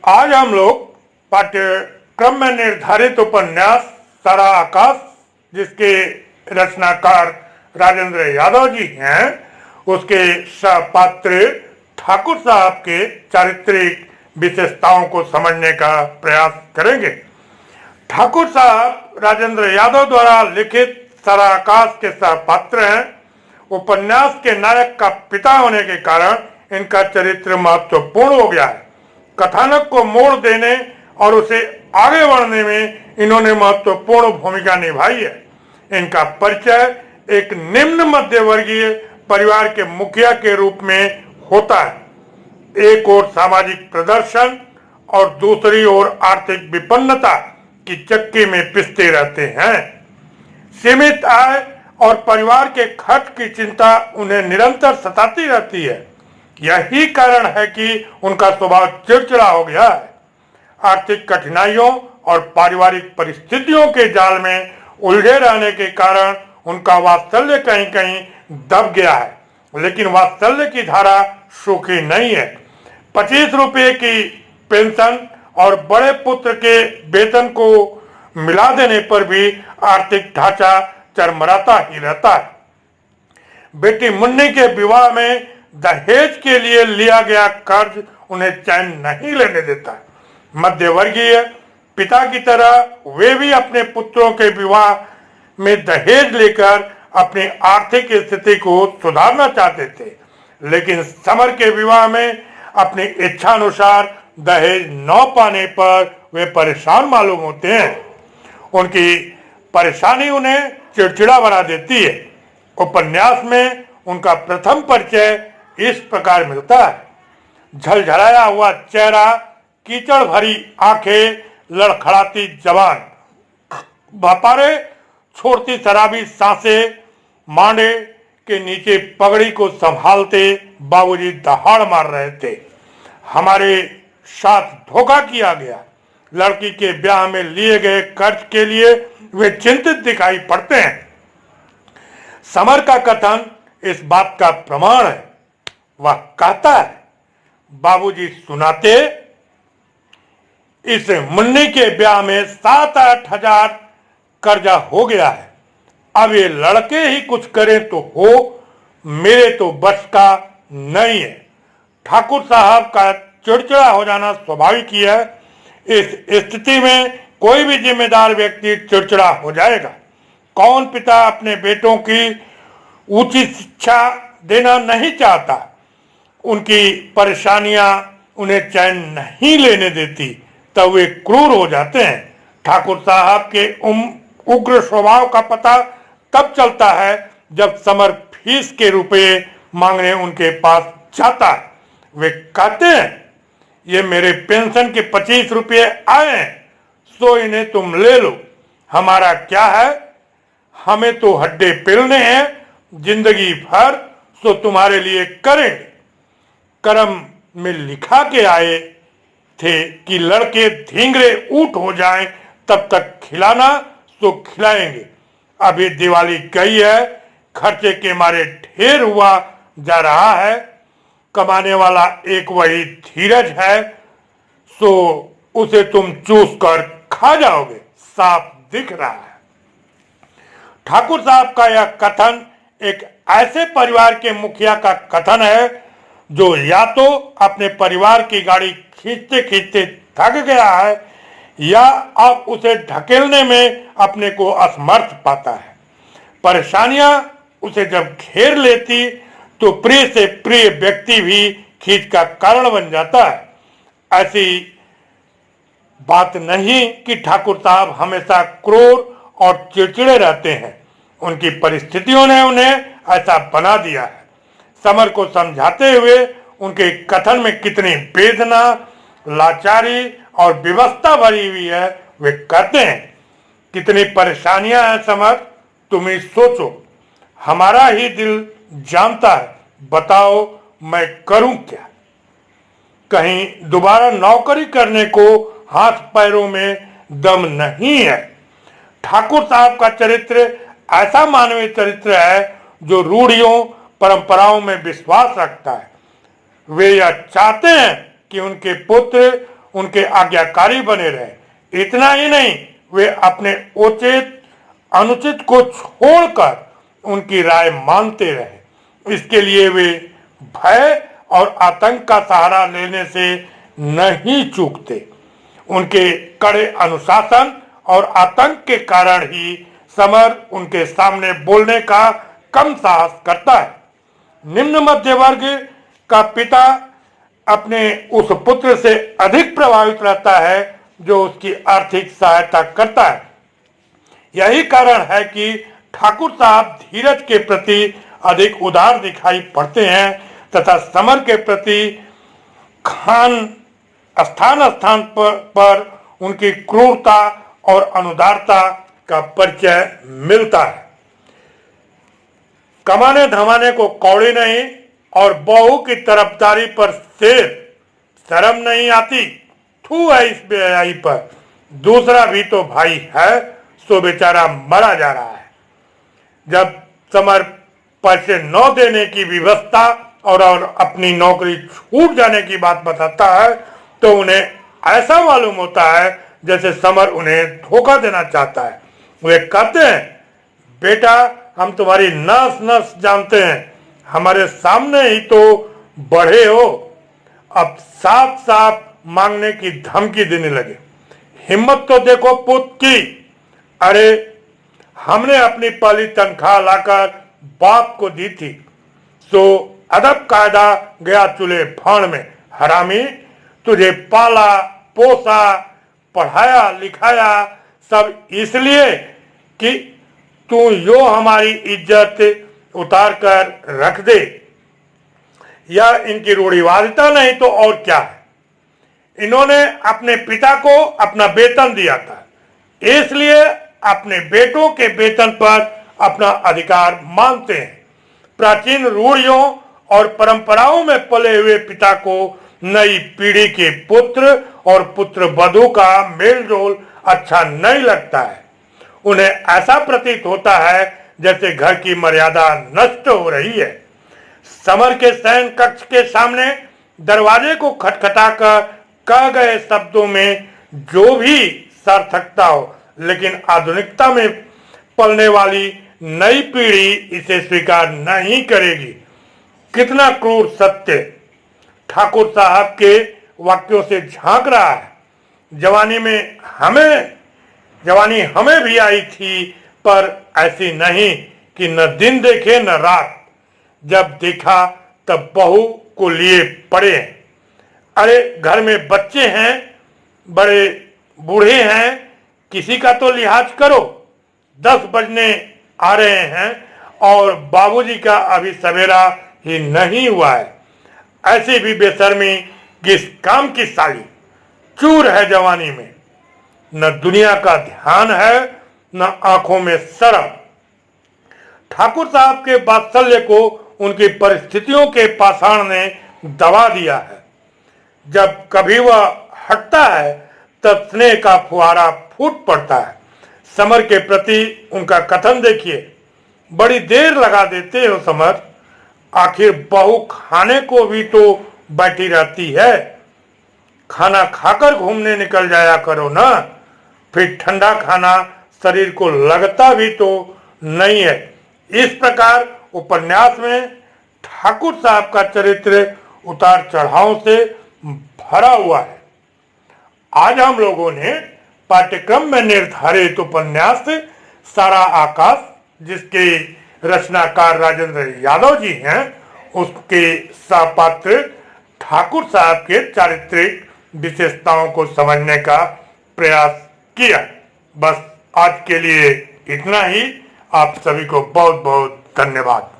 आज हम लोग पाठ्यक्रम में निर्धारित उपन्यास सारा आकाश, जिसके रचनाकार राजेंद्र यादव जी हैं, उसके सहपात्र ठाकुर साहब के चारित्रिक विशेषताओं को समझने का प्रयास करेंगे। ठाकुर साहब राजेंद्र यादव द्वारा लिखित सारा आकाश के सहपात्र हैं। उपन्यास के नायक का पिता होने के कारण इनका चरित्र महत्वपूर्ण हो गया है। कथानक को मोड़ देने और उसे आगे बढ़ने में इन्होंने महत्वपूर्ण भूमिका निभाई है। इनका परिचय एक निम्न मध्यवर्गीय परिवार के मुखिया के रूप में होता है। एक ओर सामाजिक प्रदर्शन और दूसरी ओर आर्थिक विपन्नता की चक्की में पिसते रहते हैं। सीमित आय और परिवार के खर्च की चिंता उन्हें निरंतर सताती रहती है। यही कारण है कि उनका स्वभाव चिड़चिड़ा हो गया है। आर्थिक कठिनाइयों और पारिवारिक परिस्थितियों के जाल में उलझे रहने के कारण उनका वात्सल्य कहीं कहीं दब गया है, लेकिन वात्सल्य की धारा सूखी नहीं है। 25 रुपये की पेंशन और बड़े पुत्र के वेतन को मिला देने पर भी आर्थिक ढांचा चरमराता ही रहता है। बेटी मुन्नी के विवाह में दहेज के लिए लिया गया कर्ज उन्हें चैन नहीं लेने देता। मध्यवर्गीय पिता की तरह वे भी अपने पुत्रों के विवाह में दहेज लेकर अपनी आर्थिक स्थिति को सुधारना चाहते थे, लेकिन समर के विवाह में अपनी इच्छा अनुसार दहेज न पाने पर वे परेशान मालूम होते हैं। उनकी परेशानी उन्हें चिड़चिड़ा बना देती है। उपन्यास में उनका प्रथम परिचय इस प्रकार मिलता है। झलझलाया हुआ चेहरा, कीचड़ भरी आंखें, लड़खड़ाती जबान, भपारे छोड़ती शराबी सांसें, मांडे के नीचे पगड़ी को संभालते बाबूजी दहाड़ मार रहे थे। हमारे साथ धोखा किया गया। लड़की के ब्याह में लिए गए कर्ज के लिए वे चिंतित दिखाई पड़ते हैं। समर का कथन इस बात का प्रमाण है। वह कहता है, बाबूजी सुनाते, इस मुन्नी के ब्याह में 7-8 हजार कर्जा हो गया है। अब ये लड़के ही कुछ करें तो हो, मेरे तो बस का नहीं है। ठाकुर साहब का चिड़चिड़ा हो जाना स्वाभाविक ही है। इस स्थिति में कोई भी जिम्मेदार व्यक्ति चिड़चिड़ा हो जाएगा। कौन पिता अपने बेटों की ऊंची शिक्षा देना नहीं चाहता? उनकी परेशानियां उन्हें चैन नहीं लेने देती, तब वे क्रूर हो जाते हैं। ठाकुर साहब के उग्र स्वभाव का पता तब चलता है जब समर फीस के रुपए मांगने उनके पास जाता है। वे कहते हैं, ये मेरे पेंशन के 25 रुपये आए हैं, सो इन्हें तुम ले लो। हमारा क्या है, हमें तो हड्डे पेलने हैं जिंदगी भर, सो तुम्हारे लिए करेंगे। करम में लिखा के आए थे कि लड़के धींगरे ऊँट हो जाएं तब तक खिलाना, सो खिलाएंगे। अभी दिवाली गई है, खर्चे के मारे ढेर हुआ जा रहा है। कमाने वाला एक वही धीरज है, सो उसे तुम चूस कर खा जाओगे, साफ दिख रहा है। ठाकुर साहब का यह कथन एक ऐसे परिवार के मुखिया का कथन है जो या तो अपने परिवार की गाड़ी खींचते खींचते थक गया है या अब उसे ढकेलने में अपने को असमर्थ पाता है। परेशानियां उसे जब घेर लेती तो प्रिय से प्रिय व्यक्ति भी खींच का कारण बन जाता है। ऐसी बात नहीं कि ठाकुर साहब हमेशा क्रूर और चिड़चिड़े रहते हैं। उनकी परिस्थितियों ने उन्हें ऐसा बना दिया है। समर को समझाते हुए उनके कथन में कितनी वेदना, लाचारी और विवशता भरी हुई है। वे कहते हैं, कितनी परेशानियां हैं समर, तुम ही सोचो। हमारा ही दिल जानता है, बताओ मैं करूं क्या? कहीं दोबारा नौकरी करने को हाथ पैरों में दम नहीं है। ठाकुर साहब का चरित्र ऐसा मानवीय चरित्र है जो रूढ़ियों परंपराओं में विश्वास रखता है। वे यह चाहते हैं कि उनके पुत्र उनके आज्ञाकारी बने रहे। इतना ही नहीं, वे अपने उचित अनुचित को छोड़कर उनकी राय मानते रहे। इसके लिए वे भय और आतंक का सहारा लेने से नहीं चूकते। उनके कड़े अनुशासन और आतंक के कारण ही समर उनके सामने बोलने का कम साहस करता है। निम्न मध्य वर्ग का पिता अपने उस पुत्र से अधिक प्रभावित रहता है जो उसकी आर्थिक सहायता करता है। यही कारण है कि ठाकुर साहब धीरज के प्रति अधिक उदार दिखाई पड़ते हैं तथा समर के प्रति स्थान स्थान पर उनकी क्रूरता और अनुदारता का परिचय मिलता है। कमाने धमाने को कौड़ी नहीं और बहू की तरफदारी पर शेर, शर्म नहीं आती। थू है इस बेहयाई पर। दूसरा भी तो भाई है, सो बेचारा मरा जा रहा है। जब समर पैसे न देने की व्यवस्था और अपनी नौकरी छूट जाने की बात बताता है तो उन्हें ऐसा मालूम होता है जैसे समर उन्हें धोखा देना चाहता है। वे कहते हैं, बेटा हम तुम्हारी नस नस जानते हैं, हमारे सामने ही तो बढ़े हो, अब साफ साफ मांगने की धमकी देने लगे। हिम्मत तो देखो पुत की। अरे हमने अपनी पहली तनख्वाह लाकर बाप को दी थी, सो अदब कायदा गया चूल्हे फाड़ में। हरामी, तुझे पाला पोसा पढ़ाया लिखाया सब इसलिए कि तू यो हमारी इज्जत उतार कर रख दे। यह इनकी रूढ़िवादिता नहीं तो और क्या है। इन्होंने अपने पिता को अपना वेतन दिया था, इसलिए अपने बेटों के वेतन पर अपना अधिकार मानते हैं। प्राचीन रूढ़ियों और परंपराओं में पले हुए पिता को नई पीढ़ी के पुत्र और पुत्र वधू का मेलजोल अच्छा नहीं लगता है। उन्हें ऐसा प्रतीत होता है जैसे घर की मर्यादा नष्ट हो रही है। समर के शयन कक्ष के सामने दरवाजे को खटखटाकर कह गए शब्दों में जो भी सार्थकता हो, लेकिन आधुनिकता में पलने वाली नई पीढ़ी इसे स्वीकार नहीं करेगी। कितना क्रूर सत्य ठाकुर साहब के वाक्यों से झांक रहा है। जवानी हमें भी आई थी, पर ऐसी नहीं कि न दिन देखे न रात। जब देखा तब बहू को लिए पड़े हैं। अरे घर में बच्चे हैं, बड़े बूढ़े हैं, किसी का तो लिहाज करो। 10 बजने आ रहे हैं और बाबूजी का अभी सवेरा ही नहीं हुआ है। ऐसी भी बेशर्मी किस काम की साली। चूर है जवानी में, न दुनिया का ध्यान है न आंखों में शर्म। ठाकुर साहब के वात्सल्य को उनकी परिस्थितियों के पाषाण ने दबा दिया है। जब कभी वह हटता है तब स्नेह का फुहारा फूट पड़ता है। समर के प्रति उनका कथन देखिए, बड़ी देर लगा देते हो समर, आखिर बहू खाने को भी तो बैठी रहती है। खाना खाकर घूमने निकल जाया करो ना, फिर ठंडा खाना शरीर को लगता भी तो नहीं है। इस प्रकार उपन्यास में ठाकुर साहब का चरित्र उतार चढ़ाव से भरा हुआ है। आज हम लोगों ने पाठ्यक्रम में निर्धारित उपन्यास सारा आकाश, जिसके रचनाकार राजेंद्र यादव जी हैं, उसके सहपात्र ठाकुर साहब के चारित्रिक विशेषताओं को समझने का प्रयास किया। बस आज के लिए इतना ही। आप सभी को बहुत बहुत धन्यवाद।